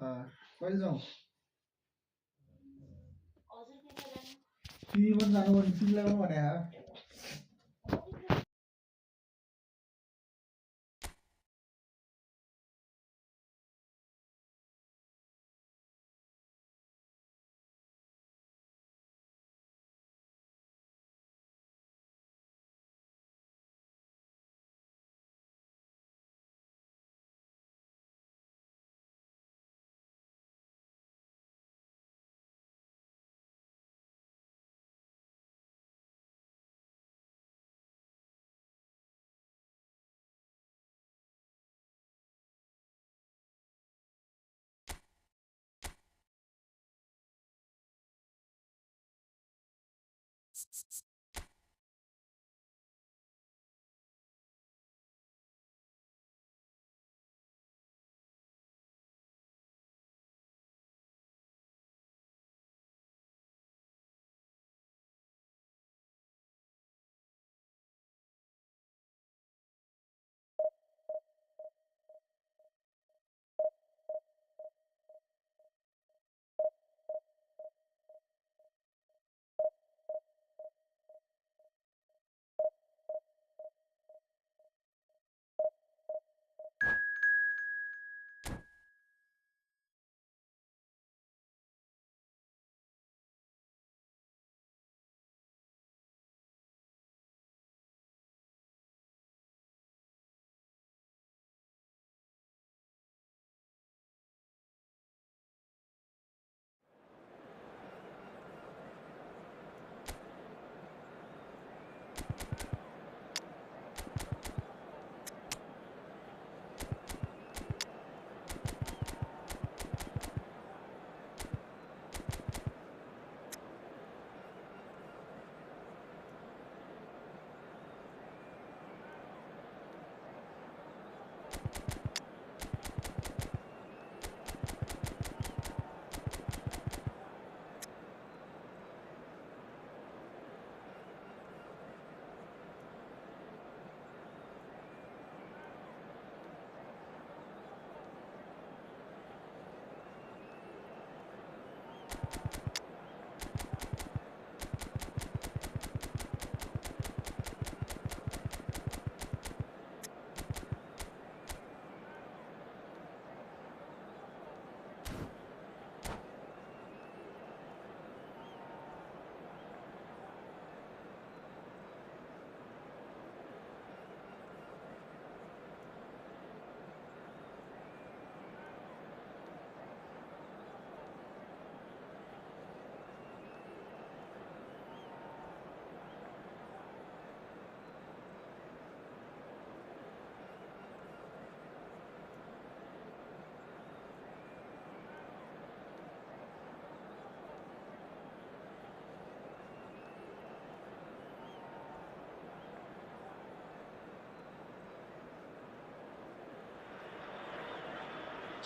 कहिले जाउँ टिभी पनि जानु पर्ने तिमीलाई पनि भने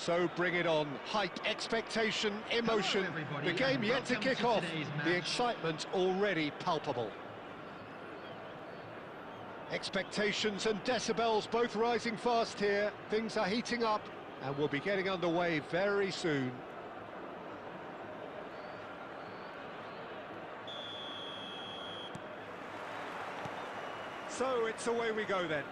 So bring it on. Hype, expectation, emotion. The game yet to kick off. The excitement already palpable. Expectations and decibels both rising fast here. Things are heating up and we'll be getting underway very soon. So it's away we go then.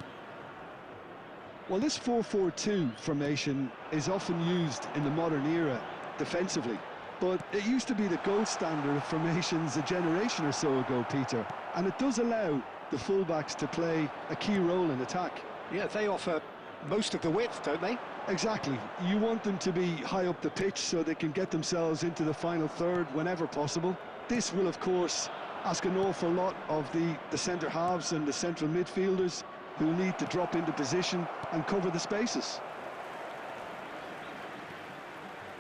Well, this 4-4-2 formation is often used in the modern era defensively, but it used to be the gold standard of formations a generation or so ago, Peter, and it does allow the fullbacks to play a key role in attack. Yeah, they offer most of the width, don't they? Exactly. You want them to be high up the pitch so they can get themselves into the final third whenever possible. This will, of course, ask an awful lot of the centre halves and the central midfielders, who need to drop into position and cover the spaces.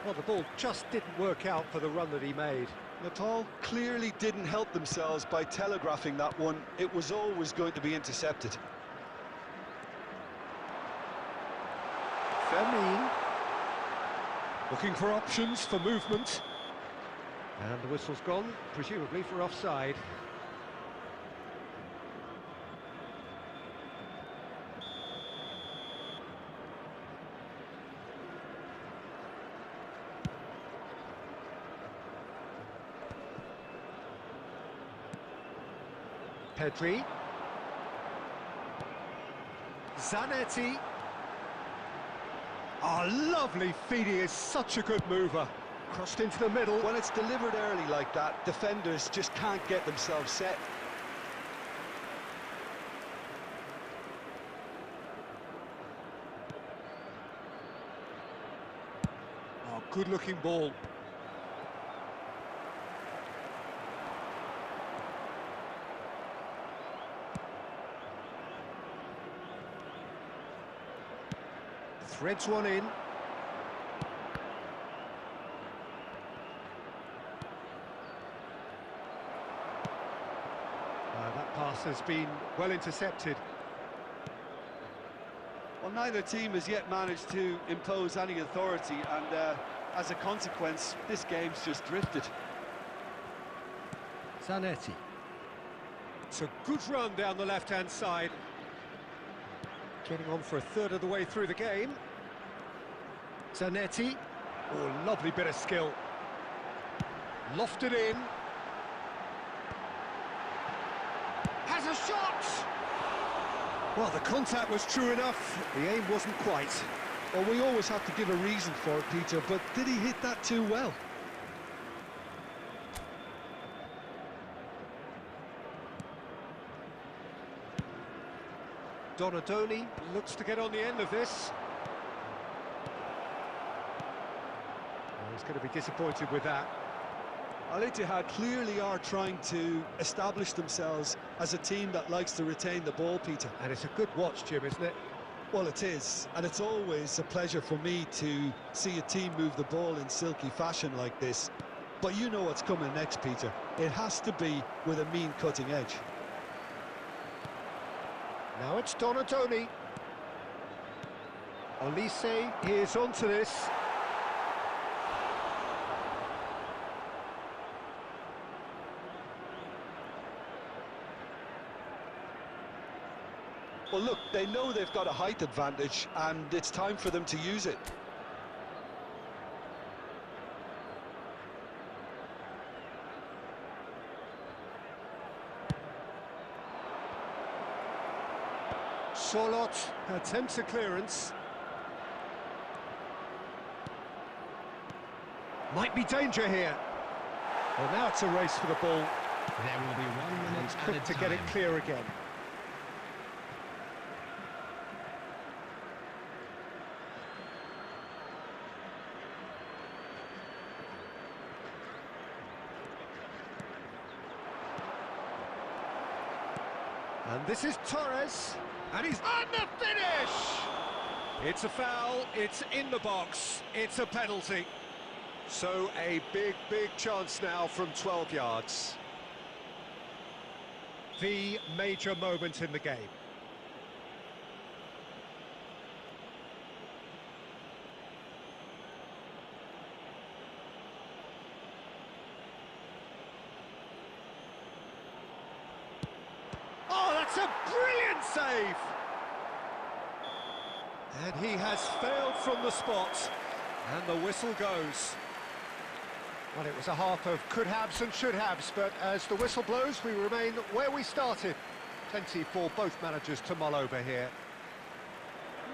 Well, the ball just didn't work out for the run that he made. Nepal clearly didn't help themselves by telegraphing that one. It was always going to be intercepted. Fermin looking for options for movement. And the whistle's gone, presumably for offside. Pedri. Zanetti. Oh, lovely feed, he is such a good mover. Crossed into the middle. When it's delivered early like that, defenders just can't get themselves set. Oh, good-looking ball. Threads one in. That pass has been well intercepted. Well, neither team has yet managed to impose any authority, and as a consequence, this game's just drifted. Zanetti. It's a good run down the left-hand side. Getting on for a third of the way through the game. Zanetti. Oh, lovely bit of skill. Lofted in. Has a shot! Well, the contact was true enough. The aim wasn't quite. Well, we always have to give a reason for it, Peter, but did he hit that too well? Donadoni looks to get on the end of this. Well, he's going to be disappointed with that. Al Ittihad clearly are trying to establish themselves as a team that likes to retain the ball, Peter. And it's a good watch, Jim, isn't it? Well, it is, and it's always a pleasure for me to see a team move the ball in silky fashion like this. But you know what's coming next, Peter. It has to be with a mean cutting edge. Now it's Donadoni. Olise is onto this. Well, look, they know they've got a height advantage, and it's time for them to use it. Solot attempts a clearance. Might be danger here. Well, now it's a race for the ball. There will be 1 minute He's quick added to get it time. clear again. And this is Torres, and he's on the finish! It's a foul, it's in the box, it's a penalty. So a big, big chance now from 12 yards. The major moment in the game. Oh, that's a brilliant save! And he has failed from the spot, and the whistle goes. Well, it was a half of could-haves and should-haves, but as the whistle blows, we remain where we started. Plenty for both managers to mull over here.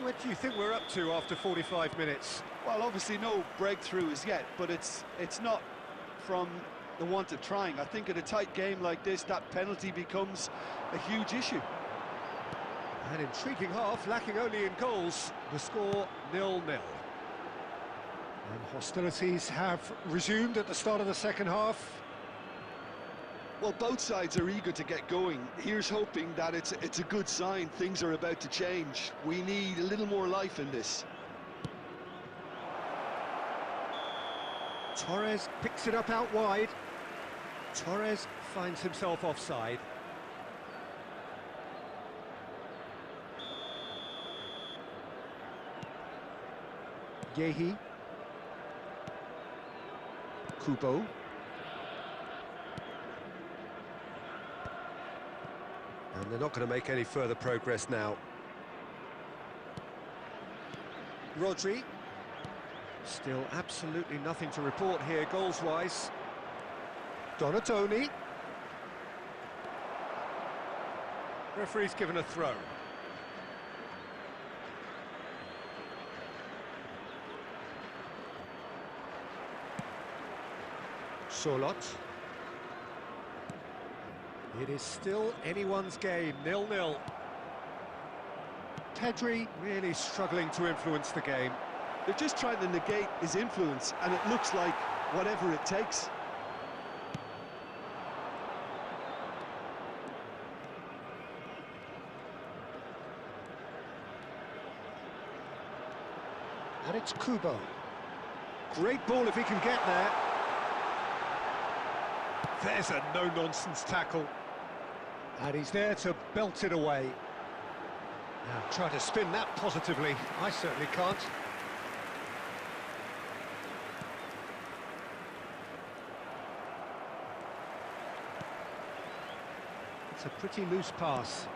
What do you think we're up to after 45 minutes? Well, obviously no breakthrough as yet, but it's not from the want of trying. I think in a tight game like this, that penalty becomes a huge issue. An intriguing half, lacking only in goals. The score 0-0. And hostilities have resumed at the start of the second half. Well, both sides are eager to get going. Here's hoping that it's a good sign. Things are about to change. We need a little more life in this. Torres picks it up out wide. Torres finds himself offside. Yehi. Kubo. And they're not going to make any further progress now. Rodri. Still absolutely nothing to report here goals-wise. Donadoni. Referee's given a throw. Solot. It is still anyone's game, 0-0. Pedri really struggling to influence the game. They're just trying to negate his influence, and it looks like whatever it takes. And it's Kubo. Great ball if he can get there. There's a no-nonsense tackle. And he's there to belt it away. Now try to spin that positively. I certainly can't. It's a pretty loose pass.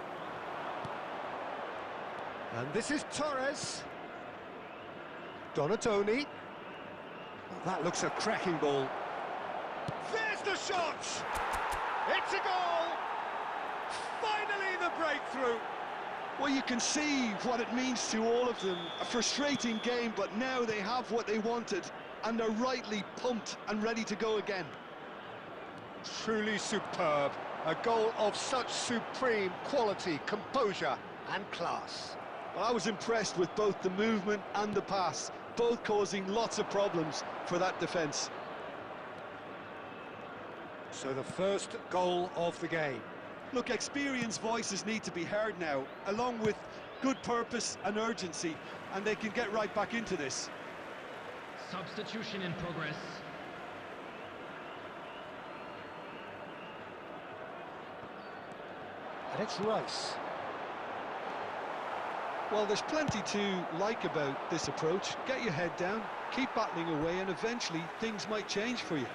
And this is Torres. Donatoni. Well, that looks a cracking ball. There's the shot! It's a goal! Finally the breakthrough! Well, you can see what it means to all of them. A frustrating game, but now they have what they wanted, and they're rightly pumped and ready to go again. Truly superb. A goal of such supreme quality, composure and class. Well, I was impressed with both the movement and the pass, both causing lots of problems for that defence. So the first goal of the game. Look, experienced voices need to be heard now, along with good purpose and urgency, and they can get right back into this. Substitution in progress. And it's Rice. Well, there's plenty to like about this approach. Get your head down, keep battling away, and eventually things might change for you.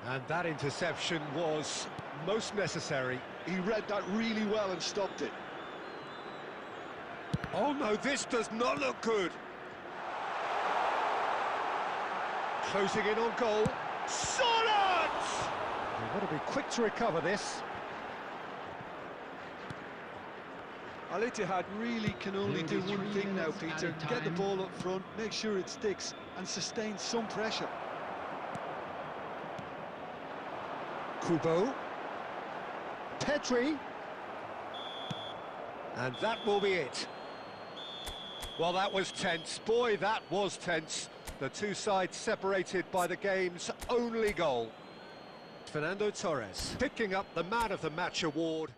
And that interception was most necessary. He read that really well and stopped it. Oh no, this does not look good. Closing in on goal. Solid! They've got to be quick to recover this. Al Ittihad really can only do one thing now, Peter. Get the ball up front, make sure it sticks, and sustain some pressure. Kubo. Pedri. And that will be it. Well, that was tense. Boy, that was tense. The two sides separated by the game's only goal. Fernando Torres picking up the Man of the Match award.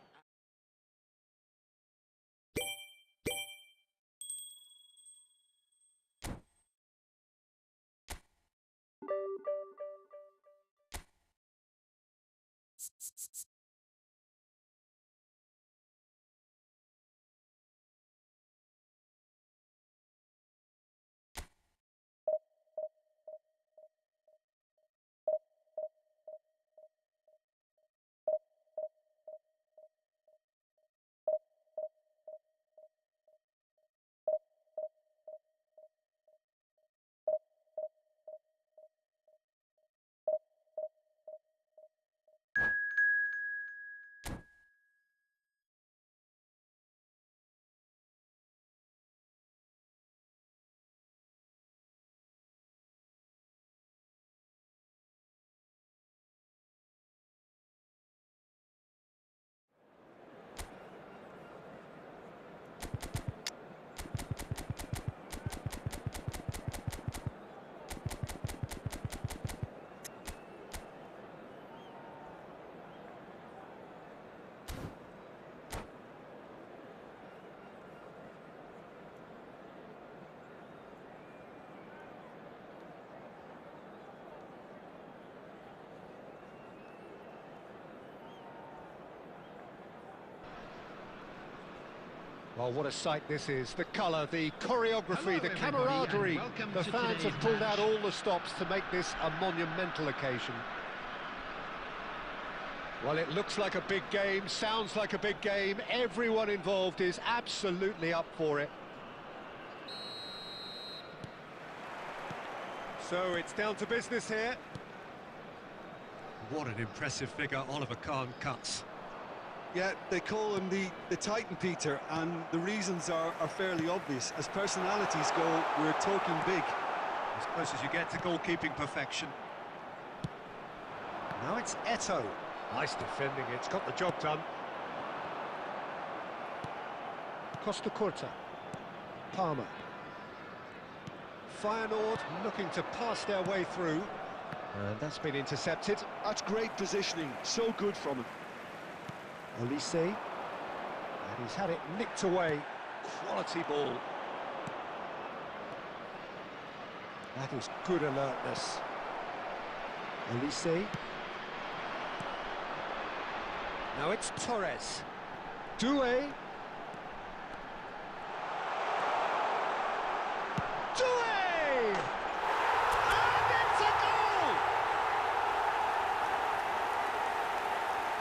Well, what a sight this is. The colour, the choreography, the camaraderie. The fans have pulled out all the stops to make this a monumental occasion. Well, it looks like a big game, sounds like a big game. Everyone involved is absolutely up for it. So it's down to business here. What an impressive figure Oliver Kahn cuts. Yeah, they call him the Titan, Peter, and the reasons are fairly obvious. As personalities go, we're talking big. As close as you get to goalkeeping perfection. Now it's Eto. Nice defending, it's got the job done. Costa Curta. Palmer. Feyenoord looking to pass their way through. And that's been intercepted. That's great positioning, so good from him. Olise. And he's had it nicked away. Quality ball. That is good alertness. Olise. Now it's Torres. Doué. Doué! And it's a goal!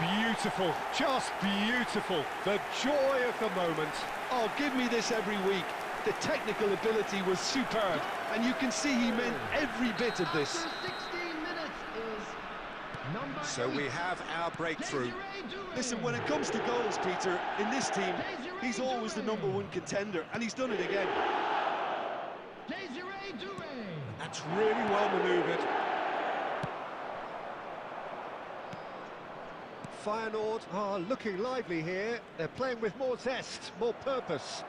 Beautiful, just beautiful. The joy of the moment. Oh, give me this every week. The technical ability was superb, and you can see he meant every bit of this. After 16 minutes is number So we 8. have our breakthrough. Listen, when it comes to goals, Peter, in this team, he's always the #1 contender, and he's done it again. That's really well manoeuvred. Feyenoord are looking lively here. They're playing with more zest, more purpose.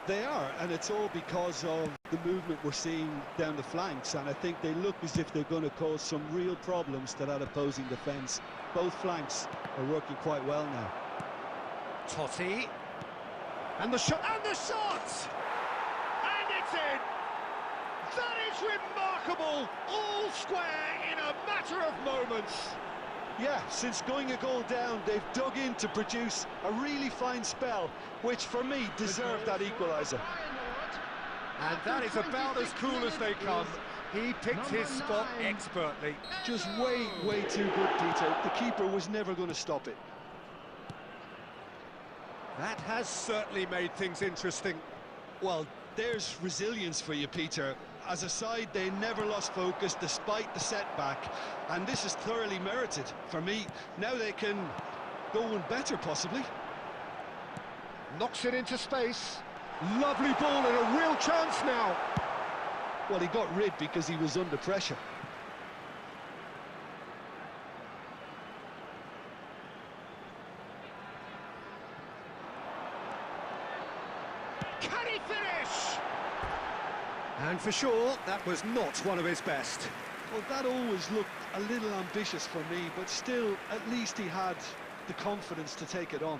They are, and it's all because of the movement we're seeing down the flanks, and I think they look as if they're going to cause some real problems to that opposing defence. Both flanks are working quite well now. Totti. And the shot! And the shot! And it's in! That is remarkable! All square in a matter of moments. Yeah, since going a goal down, they've dug in to produce a really fine spell, which for me deserved that equaliser. And that is about as cool as they come. He picked his spot expertly. Just way, way too good, Peter. The keeper was never going to stop it. That has certainly made things interesting. Well, there's resilience for you, Peter. As a side, they never lost focus despite the setback, and this is thoroughly merited. For me, now they can go one better, possibly. Knocks it into space. Lovely ball and a real chance now. Well, he got rid because he was under pressure. Can he finish? And for sure, that was not one of his best. Well, that always looked a little ambitious for me, but still, at least he had the confidence to take it on.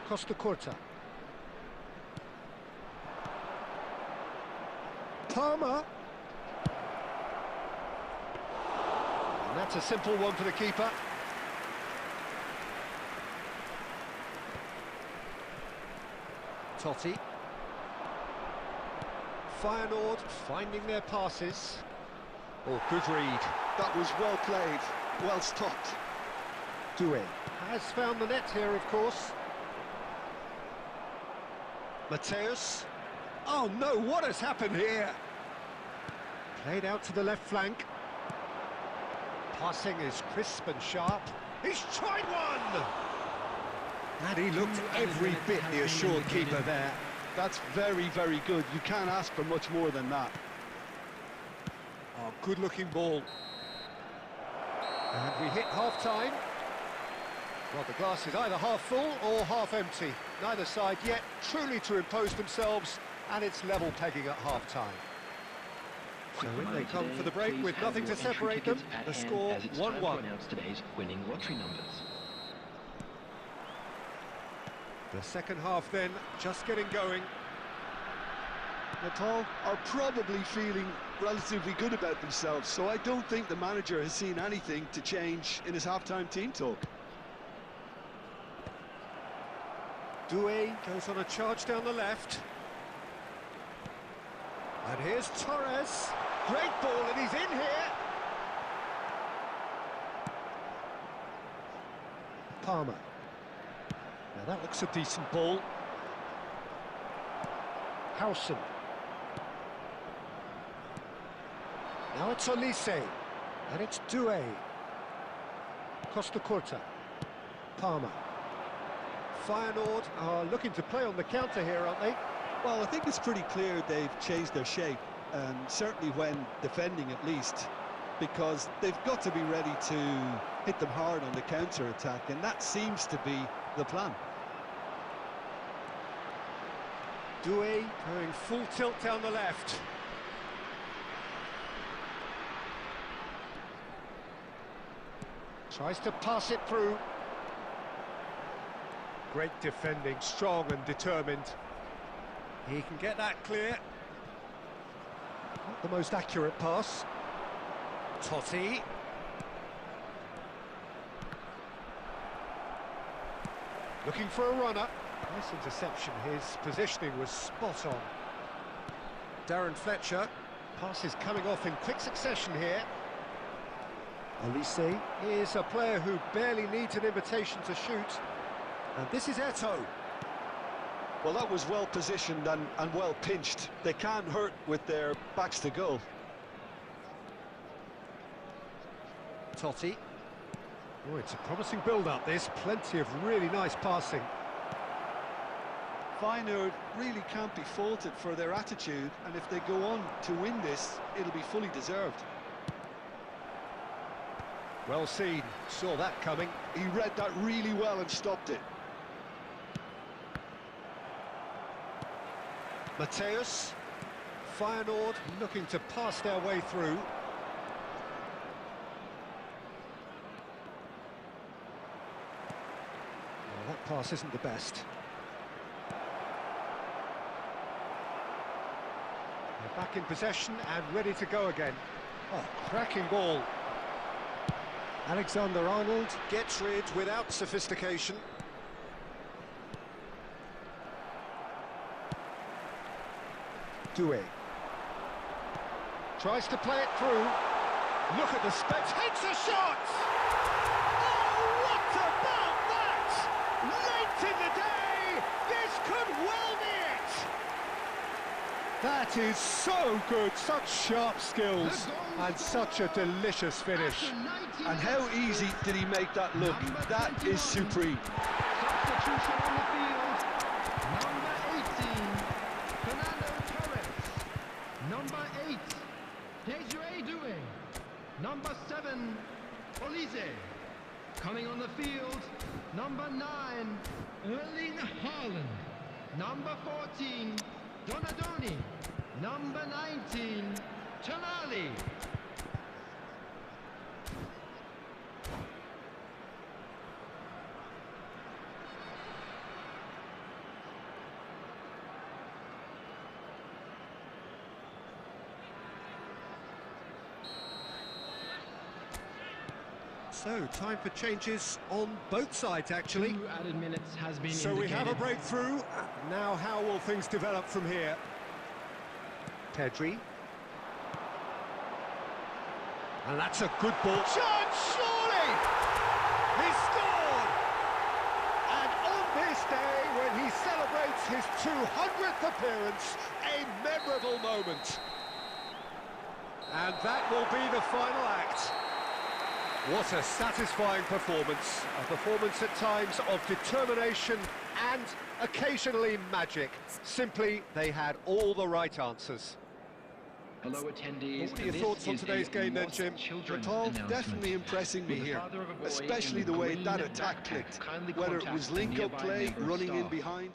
Costa Curta. Palmer. And that's a simple one for the keeper. Totti. Feyenoord finding their passes. Oh, good read. That was well played, well stopped. Doué has found the net here, of course. Mateus. Oh no, what has happened here? Played out to the left flank. Passing is crisp and sharp. He's tried one! And he looked every bit the assured keeper there. That's very, very good. You can't ask for much more than that. Oh, good-looking ball. And we hit half-time. Well, the glass is either half full or half empty. Neither side yet truly to impose themselves, and it's level pegging at half-time. So in they come for the break with nothing to separate them. The score 1-1. Today's winning lottery numbers. The second half then just getting going. Nepal are probably feeling relatively good about themselves, so I don't think the manager has seen anything to change in his half-time team talk. Doué goes on a charge down the left. And here's Torres. Great ball, and he's in here. Palmer. Now that looks a decent ball. Howson. Now it's Olise, and it's Doué. Costa Curta. Palmer. Feyenoord are looking to play on the counter here, aren't they? Well, I think it's pretty clear they've changed their shape, certainly when defending at least, because they've got to be ready to hit them hard on the counter-attack, and that seems to be the plan. Doué going full tilt down the left. Tries to pass it through. Great defending, strong and determined. He can get that clear. Not the most accurate pass. Totti. Looking for a runner. Nice interception. His positioning was spot on. Darren Fletcher. Passes coming off in quick succession here. Olise is a player who barely needs an invitation to shoot. And this is Eto'o. Well, that was well positioned and well pinched. They can't hurt with their backs to goal. Totti. Oh, it's a promising build-up, this. Plenty of really nice passing. Feyenoord really can't be faulted for their attitude, and if they go on to win this, it'll be fully deserved. Well seen. Saw that coming. He read that really well and stopped it. Mateus. Feyenoord looking to pass their way through. Well, that pass isn't the best. They're back in possession and ready to go again. Oh, cracking ball. Alexander-Arnold gets rid without sophistication. Doué. Tries to play it through. Look at the space. Takes a shot! Oh, what about that? Late in the day, this could well be it! That is so good. Such sharp skills and such a delicious finish. And how easy did he make that look? That is supreme. Substitution on the field. Number 18, Fernando Torres. Number 8, Desiree Doué. Number 7, Olise. Coming on the field, number 9, Erling Haaland. Number 14, Donadoni. Number 19, Tonali. So, time for changes on both sides, actually. 2 added minutes has been So indicated. we have a breakthrough. Now how will things develop from here? Pedri. And that's a good ball. Chance, surely! He scored! And on this day, when he celebrates his 200th appearance, a memorable moment. And that will be the final act. What a satisfying performance. A performance at times of determination and occasionally magic. Simply, they had all the right answers. Hello attendees. What are your thoughts on today's game then, Jim? Paul, definitely impressing me here, especially the way that attack clicked, whether it was link-up play, running in behind.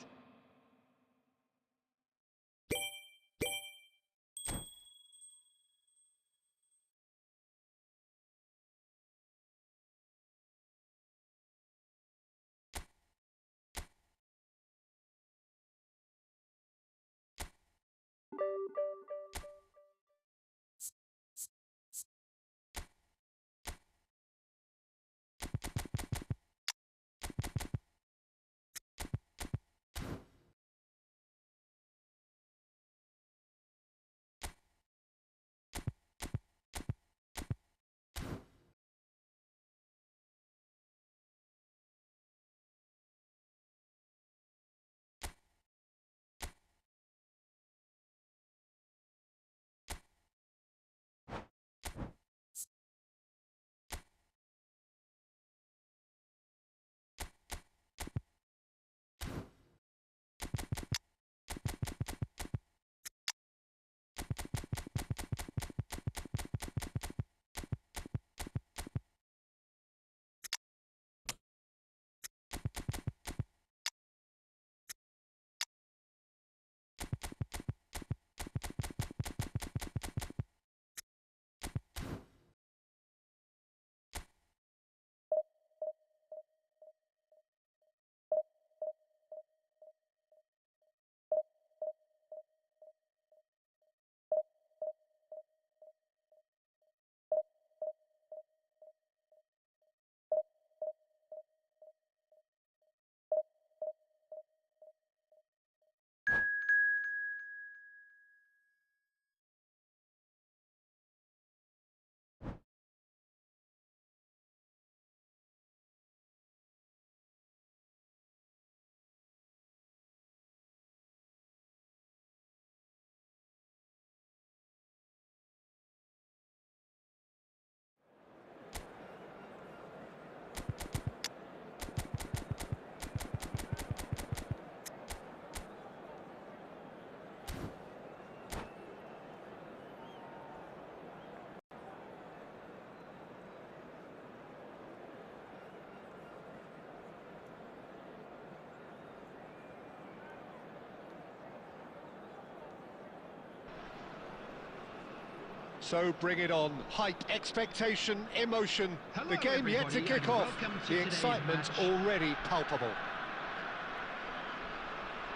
So bring it on. Hype, expectation, emotion. Hello, The game yet to everybody, kick and off. welcome to The today's excitement match. already palpable.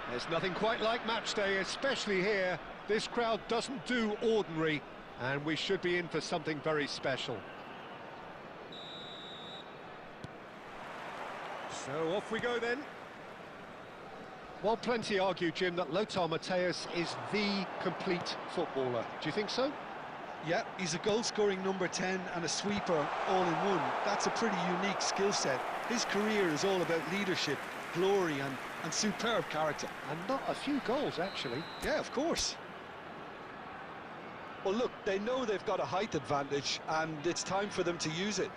There's nothing quite like match day, especially here. This crowd doesn't do ordinary, and we should be in for something very special. So off we go then. Well, plenty argue, Jim, that Lothar Matthäus is the complete footballer. Do you think so? Yeah, he's a goal-scoring number 10 and a sweeper all in one. That's a pretty unique skill set. His career is all about leadership, glory and superb character. And not a few goals, actually. Yeah, of course. Well, look, they know they've got a height advantage, and it's time for them to use it.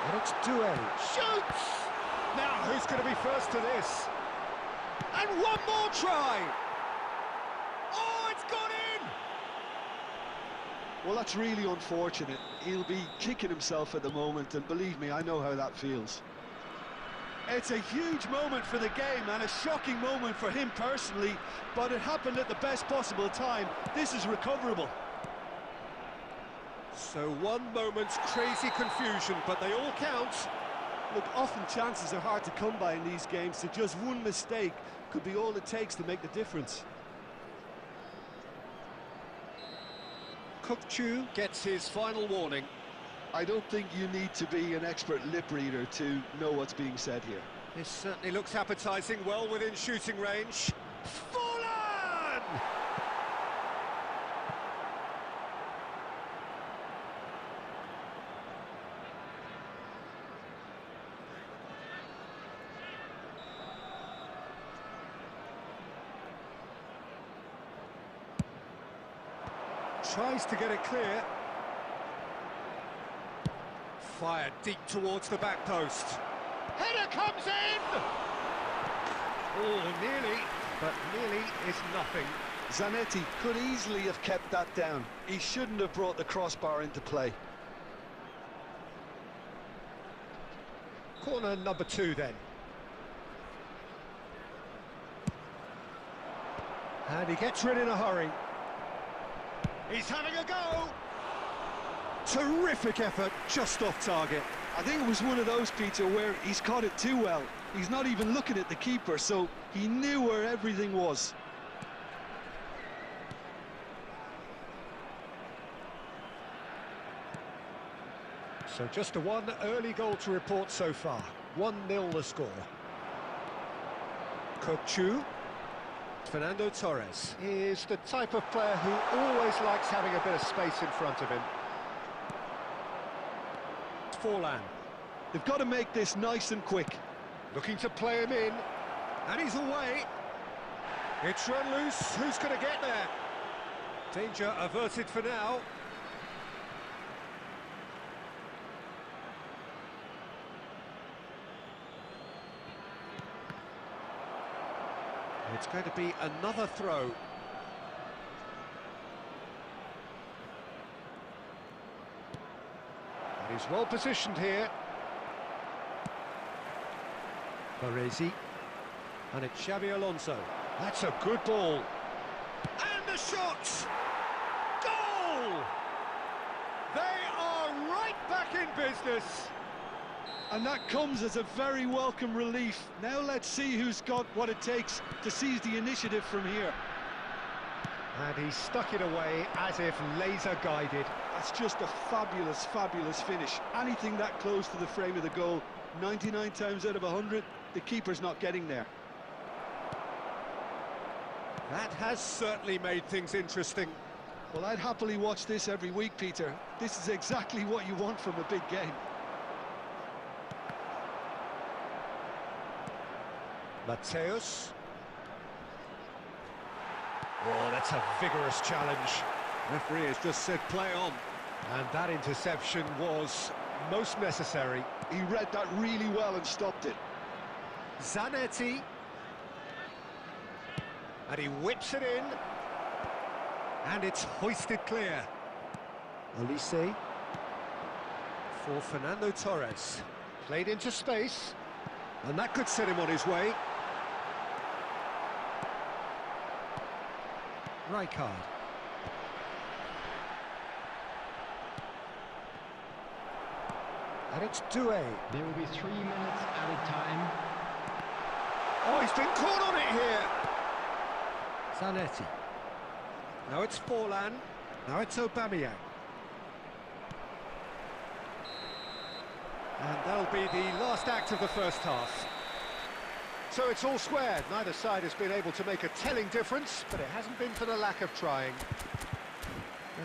And it's Doué. Shoots! Now, who's going to be first to this? And one more try! Oh, it's gone in! Well, that's really unfortunate. He'll be kicking himself at the moment, and believe me, I know how that feels. It's a huge moment for the game and a shocking moment for him personally, but it happened at the best possible time. This is recoverable. So one moment's crazy confusion, but they all count. Look, often chances are hard to come by in these games, so just one mistake could be all it takes to make the difference. Kukçu gets his final warning. I don't think you need to be an expert lip reader to know what's being said here. This certainly looks appetising, well within shooting range. Fallen! Tries to get it clear. Fired deep towards the back post. Header comes in! Oh, nearly, but nearly is nothing. Zanetti could easily have kept that down. He shouldn't have brought the crossbar into play. Corner number 2 then. And he gets rid in a hurry. He's having a go! Terrific effort, just off target. I think it was one of those, Peter, where he's caught it too well. He's not even looking at the keeper, so he knew where everything was. So just one early goal to report so far. 1-0 the score. Kukçu. Fernando Torres is the type of player who always likes having a bit of space in front of him. Forlan. They've got to make this nice and quick. Looking to play him in. And he's away. It's run loose. Who's going to get there? Danger averted for now. It's going to be another throw. And he's well positioned here. Baresi. And it's Xabi Alonso. That's a good ball. And the shot! Goal! They are right back in business. And that comes as a very welcome relief. Now let's see who's got what it takes to seize the initiative from here. And he stuck it away as if laser-guided. That's just a fabulous, fabulous finish. Anything that close to the frame of the goal, 99 times out of 100, the keeper's not getting there. That has certainly made things interesting. Well, I'd happily watch this every week, Peter. This is exactly what you want from a big game. Matthäus. Oh, that's a vigorous challenge. Referee has just said play on. And that interception was most necessary. He read that really well and stopped it. Zanetti. And he whips it in. And it's hoisted clear. Olise. for Fernando Torres. Played into space, and that could set him on his way. Rijkaard. And it's Doué. There will be 3 minutes added time. Oh, he's been caught on it here. Zanetti. Now it's Forlan. Now it's Aubameyang. And that'll be the last act of the first half. So it's all squared. Neither side has been able to make a telling difference, but it hasn't been for the lack of trying.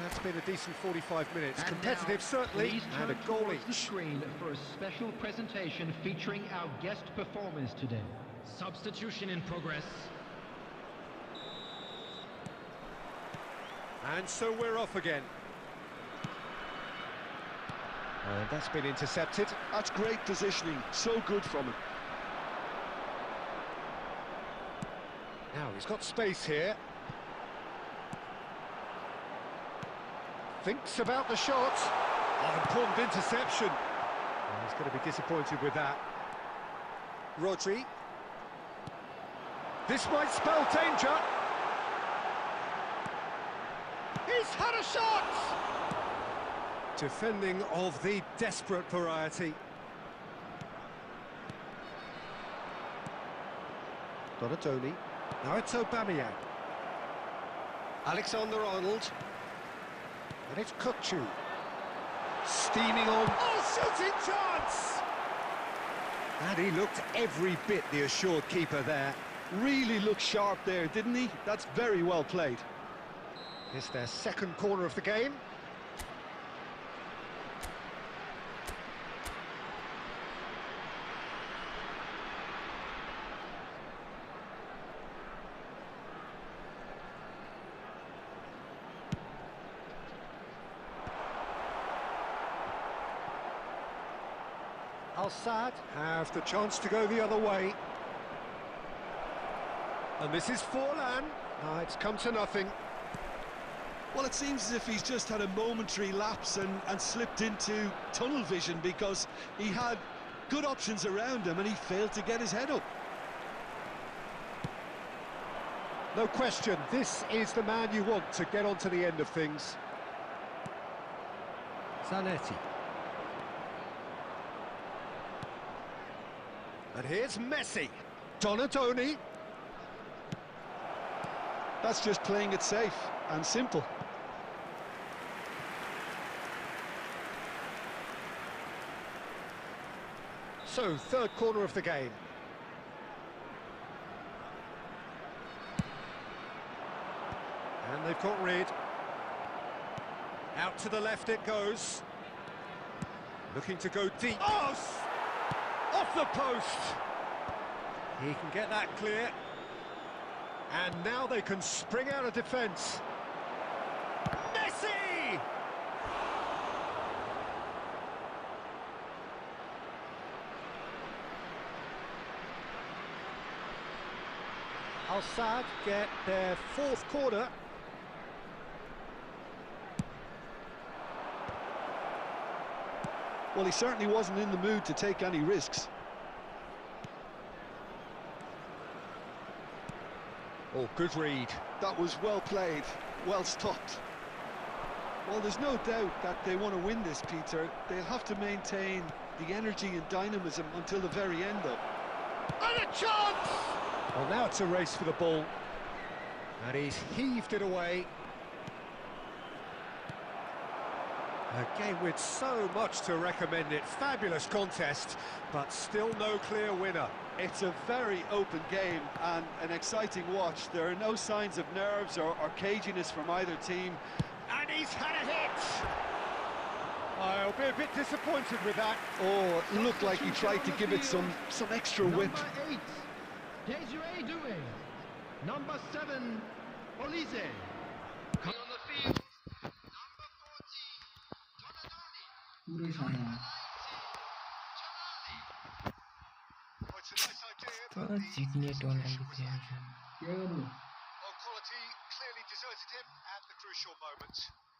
That's been a decent 45 minutes. And competitive, now, certainly, please and a turn goal towards the each. screen for a special presentation featuring our guest performers today. Substitution in progress. And so we're off again. And that's been intercepted. That's great positioning, so good from him. Now he's got space here. Thinks about the shot. Oh, important interception. Oh, he's going to be disappointed with that. Rodri. This might spell danger. He's had a shot! Defending of the desperate variety. Donatoni. Now it's Aubameyang. Alexander-Arnold. And it's Kukçu. Steaming on. Oh, shooting chance! And he looked every bit the assured keeper there. Really looked sharp there, didn't he? That's very well played. It's their second corner of the game. Al-Sadd have the chance to go the other way. And this is Forlan. It's come to nothing. Well, it seems as if he's just had a momentary lapse and slipped into tunnel vision, because he had good options around him and he failed to get his head up. No question, this is the man you want to get onto the end of things. Zanetti. And here's Messi. Donatoni. That's just playing it safe and simple. So, third corner of the game. And they've got rid. Out to the left it goes. Looking to go deep. Oh! Off the post! He can get that clear. And now they can spring out of defence. Messi! Al-Sadd get their fourth corner. Well, he certainly wasn't in the mood to take any risks. Oh, good read. That was well played, well stopped. Well, there's no doubt that they want to win this, Peter. They'll have to maintain the energy and dynamism until the very end, though. And a chance! Well, now it's a race for the ball. And he's heaved it away. A game with so much to recommend it. Fabulous contest, but still no clear winner. It's a very open game and an exciting watch. There are no signs of nerves or caginess from either team. And he's had a hit! I'll be a bit disappointed with that. Oh, it looked like he tried to give it some extra whip. Number 8, Desiree Doué. Number 7, Olise. On the field, number 14, Donatoni. Puro Hanam. Oh, it's a nice idea, but But Sydney don't have the क्या करूँ? quality clearly deserted him at the crucial moment.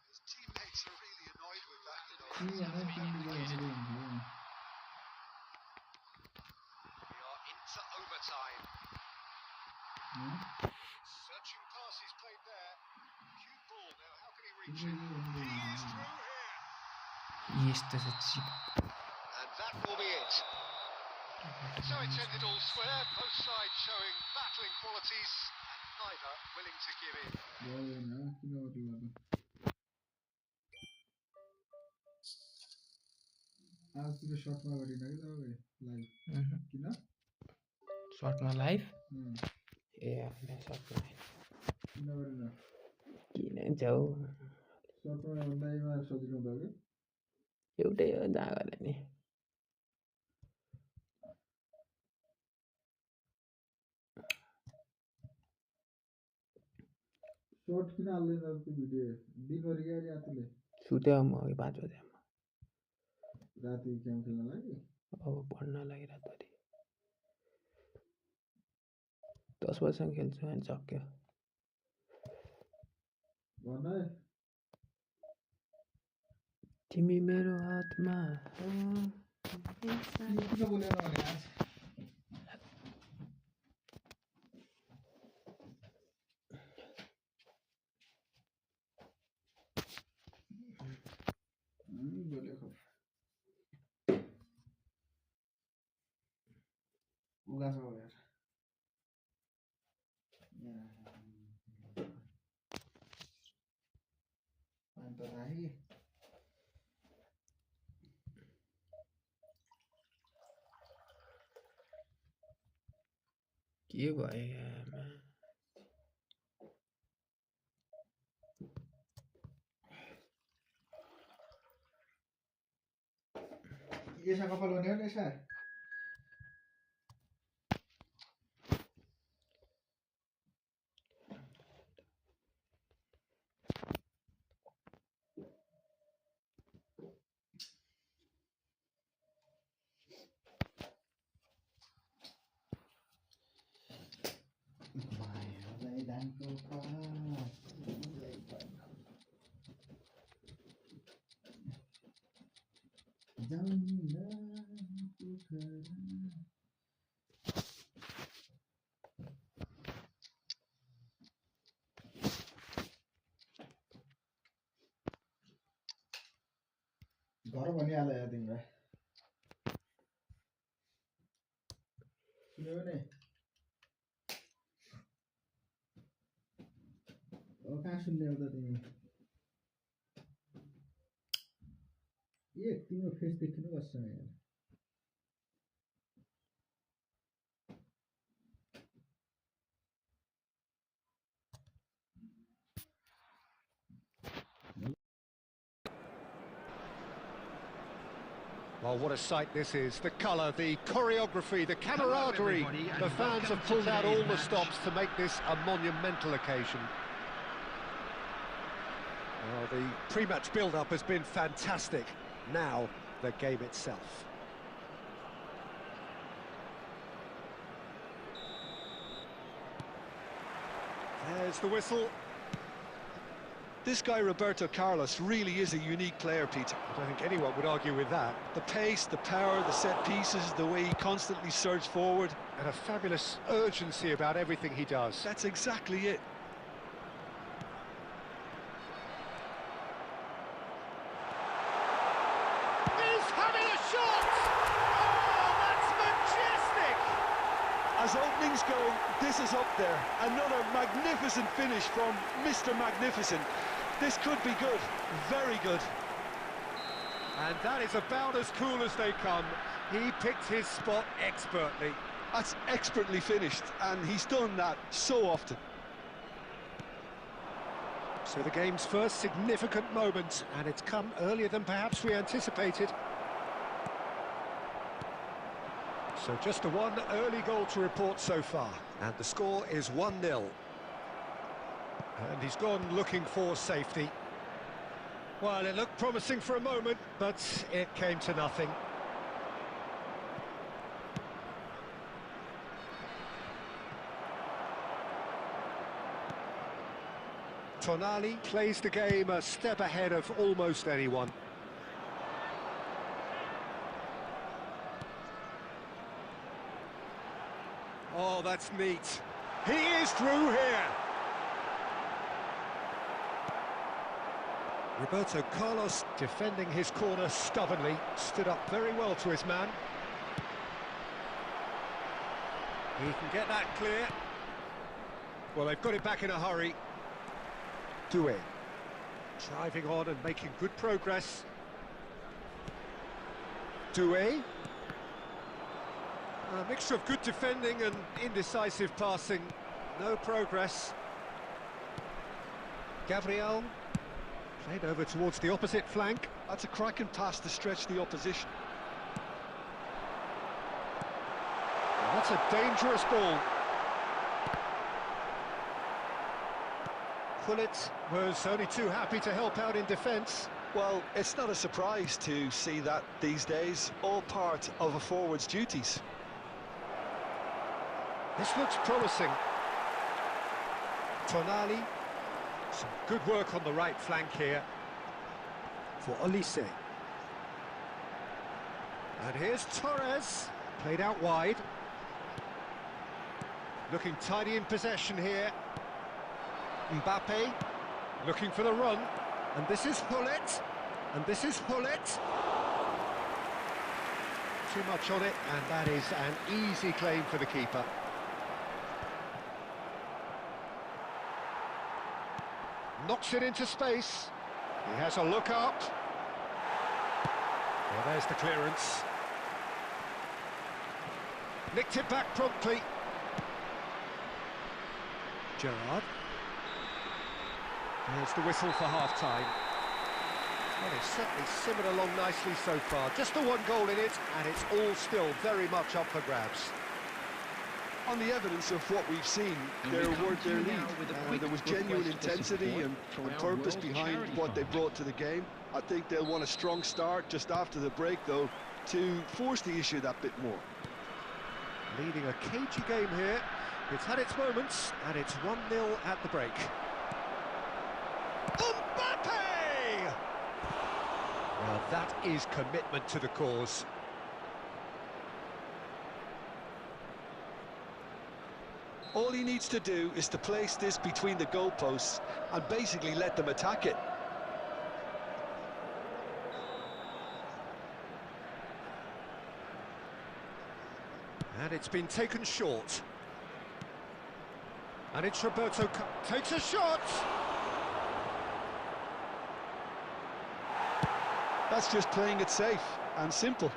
His teammates are really annoyed with that, you know. नहीं यार team भी बहुत Searching pass he's played there. Cute ball. Now how can he reach it? He's through here. यस्तो छ chip And that will be it. So it's ended all square. Both sides showing battling qualities and neither willing to give in. सर्टमा लाइभ ए आफूलाई सर्टमा किन जाऊ एउटै हो जहाँ गरे नि शॉर्ट किन हाल्दैन त्यो भिडियो दिनभरि क्या रातिले सुत्यो म 5 बजे राति गेम खेल्न लागि अब पढ्न लागि रातभरि 10 बजेसम्म खेल्छु अनि सक्यो भन तिमी मेरो हातमा किन बोलेन भने आज बोलेको उगास हो यार अन्त राही के भयो आमा येसा कपाल भने हो यसा घर भनिहाल या तिमीलाई सुन्यौ नि कहाँ सुन्ने हो त तिमी तिम्रो फेस देखिनु पर्छ यार Well, what a sight this is. The colour, the choreography, the camaraderie. The fans have pulled out all the stops to make this a monumental occasion. Well, the pre-match build-up has been fantastic. Now, the game itself. There's the whistle. This guy, Roberto Carlos, really is a unique player, Peter. I don't think anyone would argue with that. The pace, the power, the set pieces, the way he constantly surges forward. And a fabulous urgency about everything he does. That's exactly it. He's having a shot! Oh, that's majestic! As openings go, this is up there. Another magnificent finish from Mr. Magnificent. This could be good, very good. And that is about as cool as they come. He picked his spot expertly. That's expertly finished, and he's done that so often. So the game's first significant moment, and it's come earlier than perhaps we anticipated. So just the one early goal to report so far, and the score is 1-0. And he's gone looking for safety. Well, it looked promising for a moment, but it came to nothing. Tonali plays the game a step ahead of almost anyone. Oh, that's neat. He is through here. Roberto Carlos defending his corner stubbornly, stood up very well to his man. He can get that clear. Well, they've got it back in a hurry. Doué, driving on and making good progress. Doué. A mixture of good defending and indecisive passing. No progress. Gabriel. Played over towards the opposite flank. That's a cracking pass to stretch the opposition. Well, that's a dangerous ball. Gullit was only too happy to help out in defence. Well, it's not a surprise to see that these days, all part of a forward's duties. This looks promising. Tonali. Some good work on the right flank here for Olise. And here's Torres, played out wide. Looking tidy in possession here. Mbappe, looking for the run. And this is Gullit. And this is Gullit. Too much on it, and that is an easy claim for the keeper. Knocks it into space. He has a look up. Well, there's the clearance. Nicked it back promptly. Gerrard. There's the whistle for half-time. Well, it's certainly simmered along nicely so far. Just the one goal in it, and it's all still very much up for grabs. On the evidence of what we've seen, there were their lead. There was genuine intensity and purpose behind what they brought to the game. I think they'll want a strong start just after the break, though, to force the issue that bit more. Leading a cagey game here. It's had its moments, and it's 1-0 at the break. Mbappe! Well, that is commitment to the cause. All he needs to do is to place this between the goalposts and basically let them attack it. And it's been taken short. And it's Roberto takes a shot! That's just playing it safe and simple.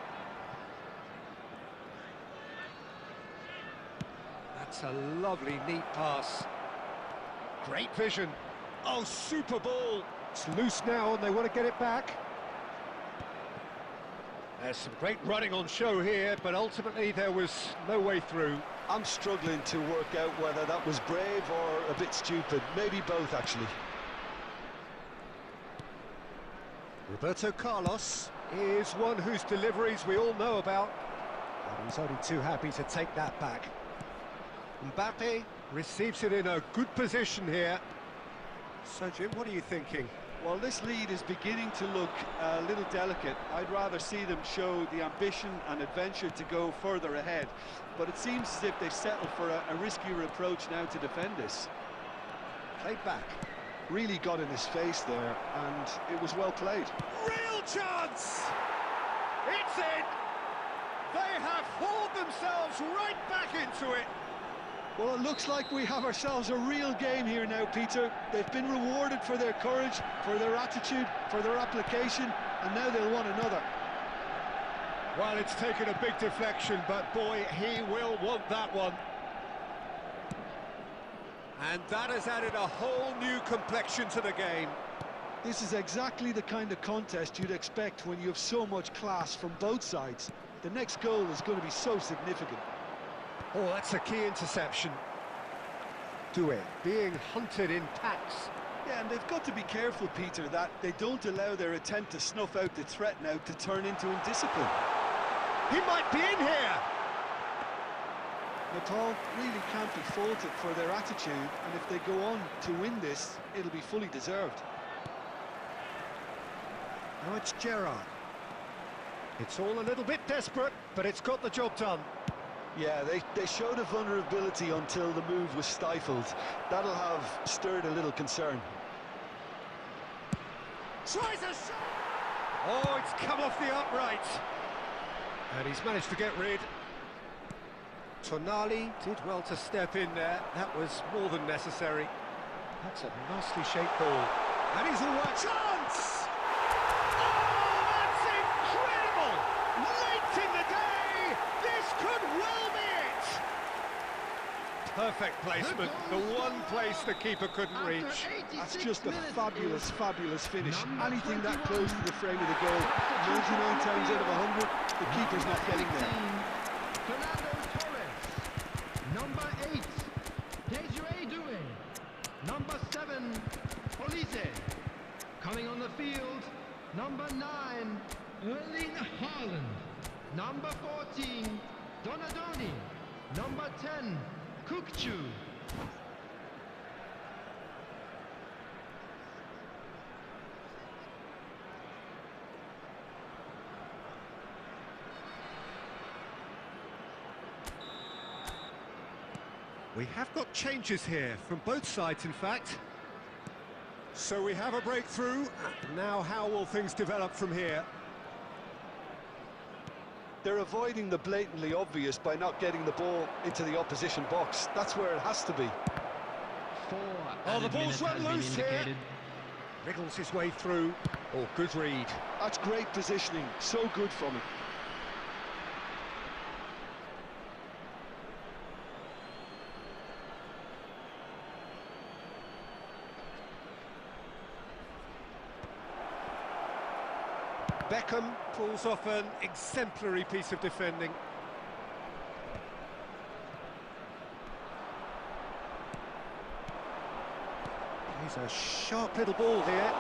That's a lovely, neat pass. Great vision. Oh, super ball. It's loose now and they want to get it back. There's some great running on show here, but ultimately there was no way through. I'm struggling to work out whether that was brave or a bit stupid. Maybe both, actually. Roberto Carlos is one whose deliveries we all know about. But he's only too happy to take that back. Mbappe receives it in a good position here. So, Jim, what are you thinking? Well, this lead is beginning to look a little delicate. I'd rather see them show the ambition and adventure to go further ahead. But it seems as if they've settled for a riskier approach now to defend this. Played back. Really got in his face there, and it was well played. Real chance! It's in! They have hauled themselves right back into it. Well, it looks like we have ourselves a real game here now, Peter. They've been rewarded for their courage, for their attitude, for their application, and now they'll want another. Well, it's taken a big deflection, but boy, he will want that one. And that has added a whole new complexion to the game. This is exactly the kind of contest you'd expect when you have so much class from both sides. The next goal is going to be so significant. Oh, that's a key interception. Doué being hunted in packs. Yeah, and they've got to be careful, Peter, that they don't allow their attempt to snuff out the threat now to turn into indiscipline. He might be in here! Nepal really can't be faulted for their attitude, and if they go on to win this, it'll be fully deserved. Now it's Gerrard. It's all a little bit desperate, but it's got the job done. Yeah, they showed a vulnerability until the move was stifled. That'll have stirred a little concern. Tries a shot! Oh, it's come off the upright. And he's managed to get rid. Tonali did well to step in there. That was more than necessary. That's a nicely shaped ball. And he's all right. Chance! Oh, that's incredible! Late in the day, this could well be it! Perfect placement, the one place the keeper couldn't reach. That's just a fabulous, fabulous finish. Anything that close to the frame of the goal, 99 times out of 100, the keeper's not getting there. Number 8, Desiree Doué. Number 7, Police. Coming on the field, number 9, Erling Haaland. Number 14, Donadoni. Number 10, Kukcu. We have got changes here, from both sides in fact. So we have a breakthrough. Now how will things develop from here? They're avoiding the blatantly obvious by not getting the ball into the opposition box. That's where it has to be. Oh, the ball's run loose here. Wriggles his way through. Oh, good read. That's great positioning, so good from him. Beckham pulls off an exemplary piece of defending. He's a sharp little ball here.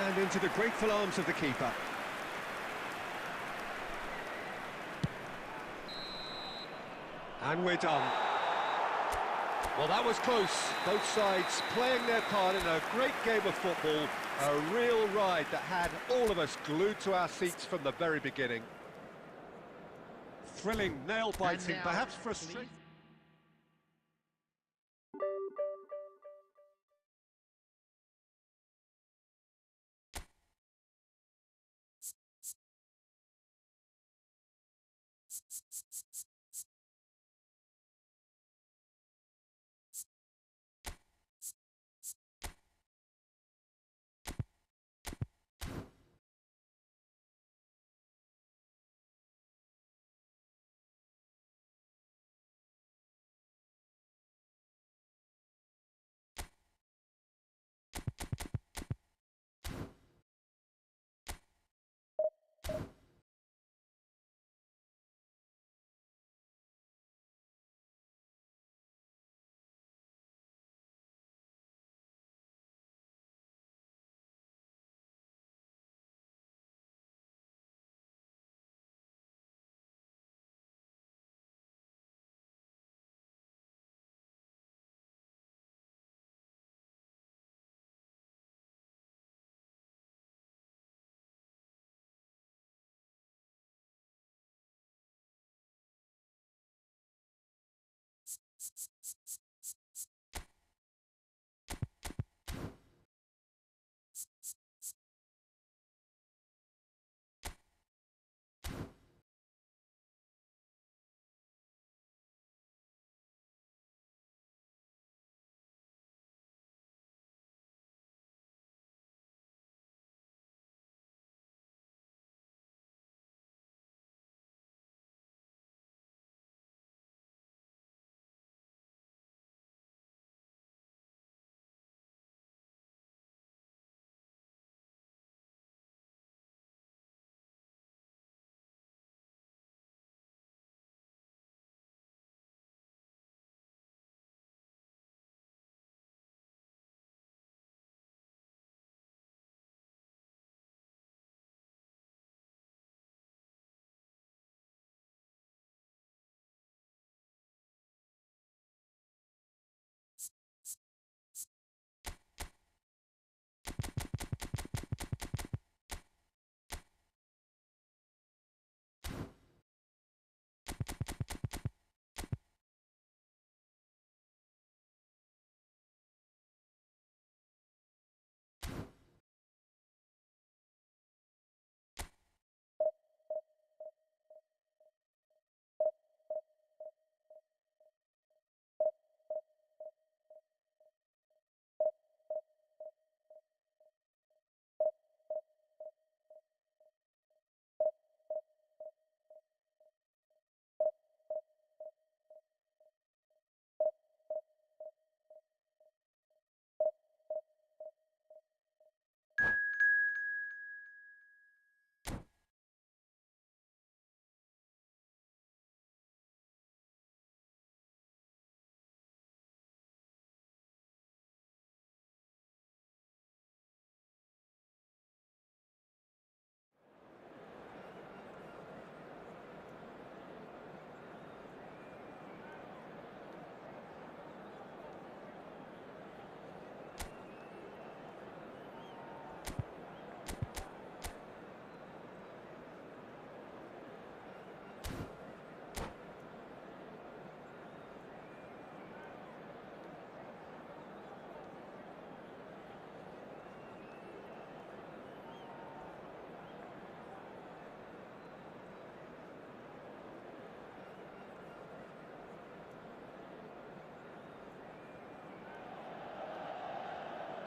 And into the grateful arms of the keeper. And we're done. Well, that was close. Both sides playing their part in a great game of football. A real ride that had all of us glued to our seats from the very beginning. Thrilling, nail-biting, perhaps frustrating.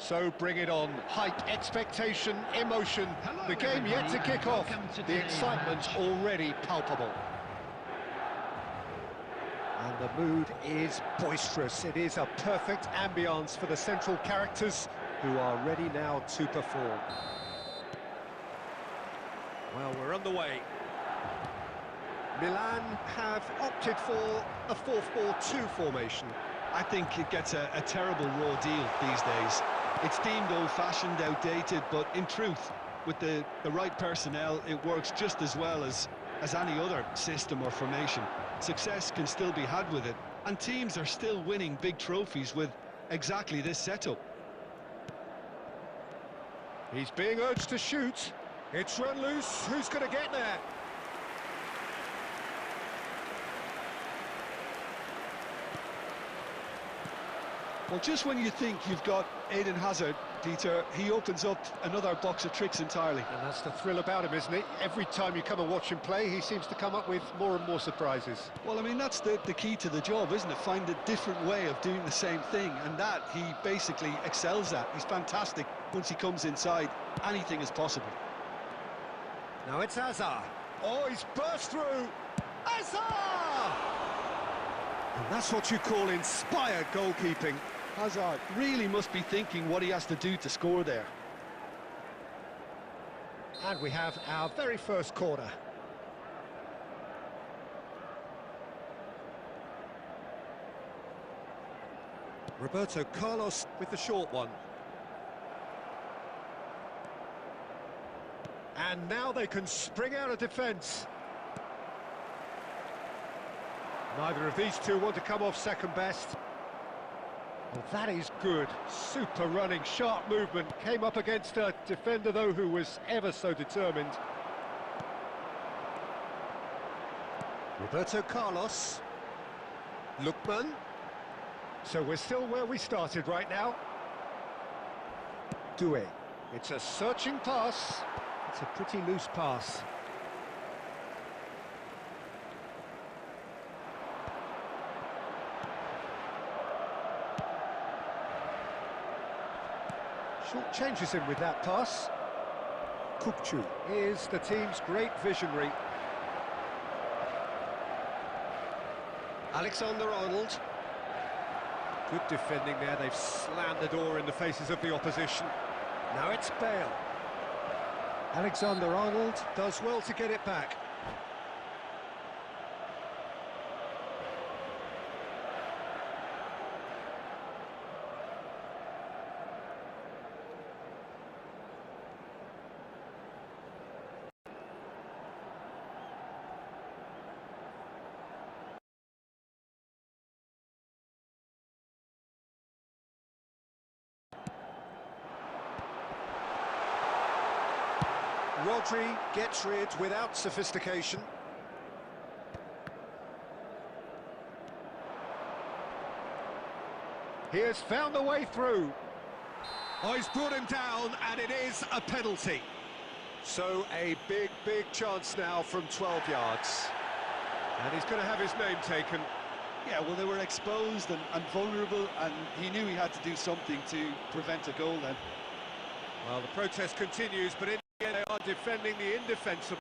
So bring it on. Hype, expectation, emotion. Hello, The game yet to everybody, kick and off. welcome to The today's excitement's match. already palpable. And the mood is boisterous. It is a perfect ambience for the central characters who are ready now to perform. Well, we're underway. Milan have opted for a 4-4-2 formation. I think it gets a terrible raw deal these days. It's deemed old-fashioned, outdated, but in truth, with the right personnel, it works just as well as any other system or formation. Success can still be had with it, and teams are still winning big trophies with exactly this setup. He's being urged to shoot. It's run loose. Who's going to get there? Well, just when you think you've got Eden Hazard, Dieter, he opens up another box of tricks entirely. And that's the thrill about him, isn't it? Every time you come and watch him play, he seems to come up with more and more surprises. Well, I mean, that's the key to the job, isn't it? Find a different way of doing the same thing, and that he basically excels at. He's fantastic. Once he comes inside, anything is possible. Now it's Hazard. Oh, he's burst through. Hazard! And that's what you call inspired goalkeeping. Hazard really must be thinking what he has to do to score there. And we have our very first corner. Roberto Carlos with the short one. And now they can spring out of defence. Neither of these two want to come off second best. Well, that is good. Super running, sharp movement. Came up against a defender, though, who was ever so determined. Roberto Carlos. Lookman. So we're still where we started right now. Doué. It's a searching pass. It's a pretty loose pass. Short changes him with that pass. Kupchu is the team's great visionary. Alexander-Arnold. Good defending there. They've slammed the door in the faces of the opposition. Now it's Bale. Alexander-Arnold does well to get it back. Rodri gets rid without sophistication. He has found a way through. Oh, he's brought him down, and it is a penalty. So a big, big chance now from 12 yards. And he's going to have his name taken. Yeah, well, they were exposed and vulnerable, and he knew he had to do something to prevent a goal then. Well, the protest continues, but in the end they are defending the indefensible.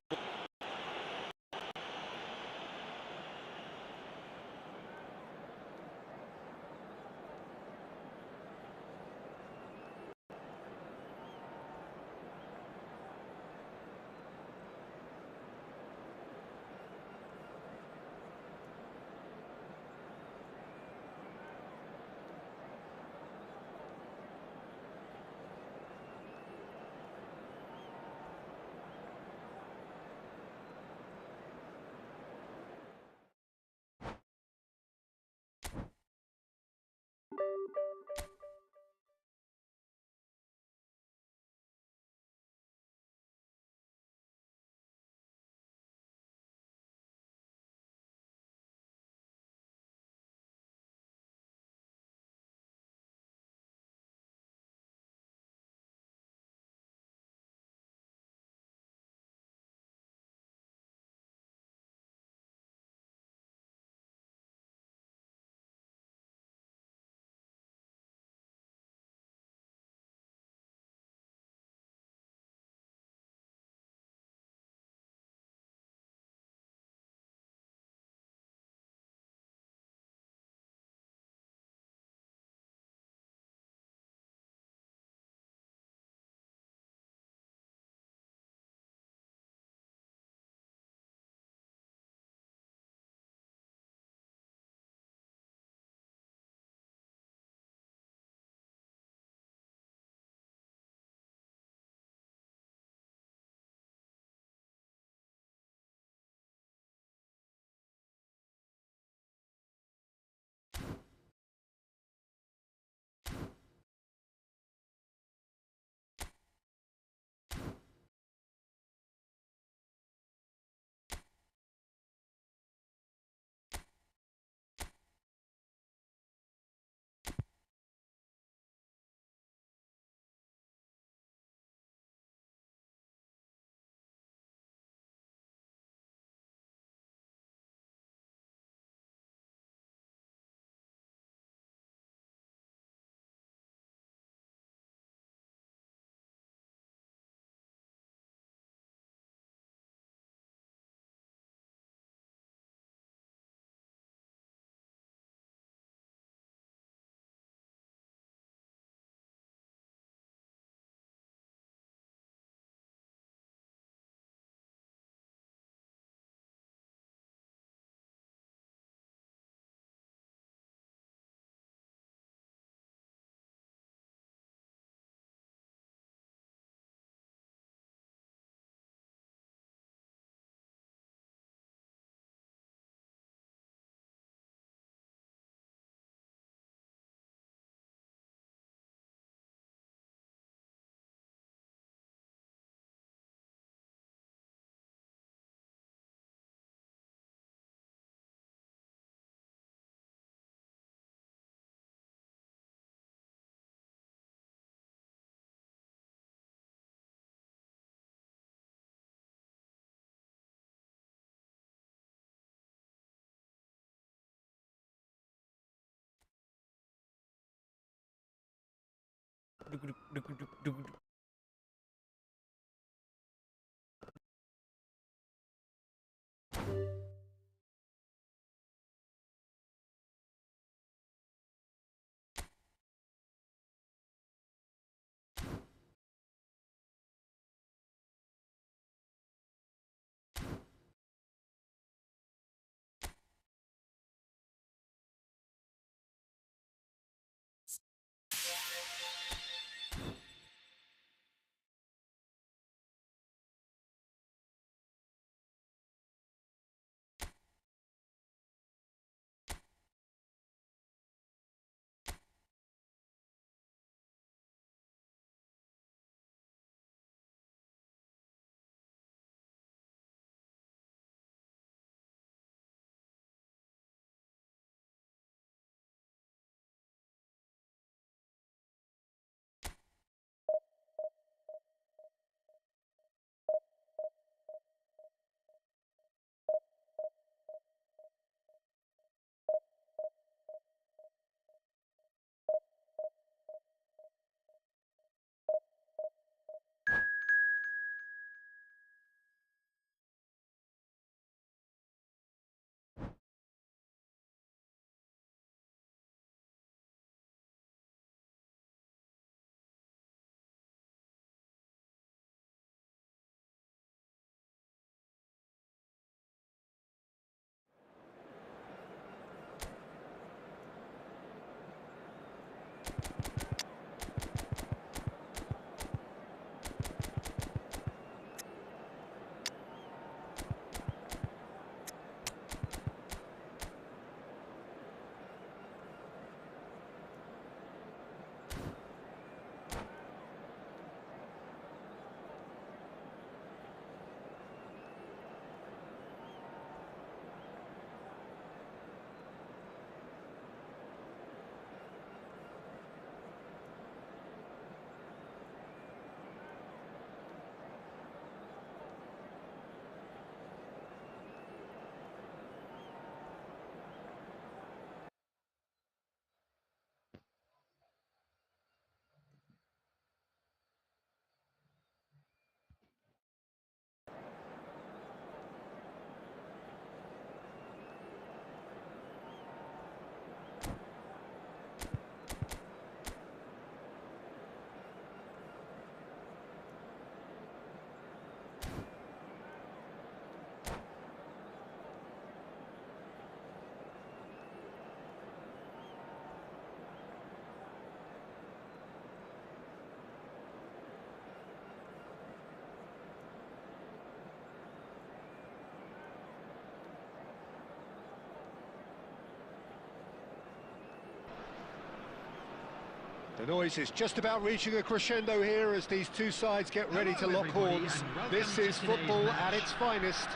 The noise is just about reaching a crescendo here as these two sides get ready to lock horns. This is football at its finest.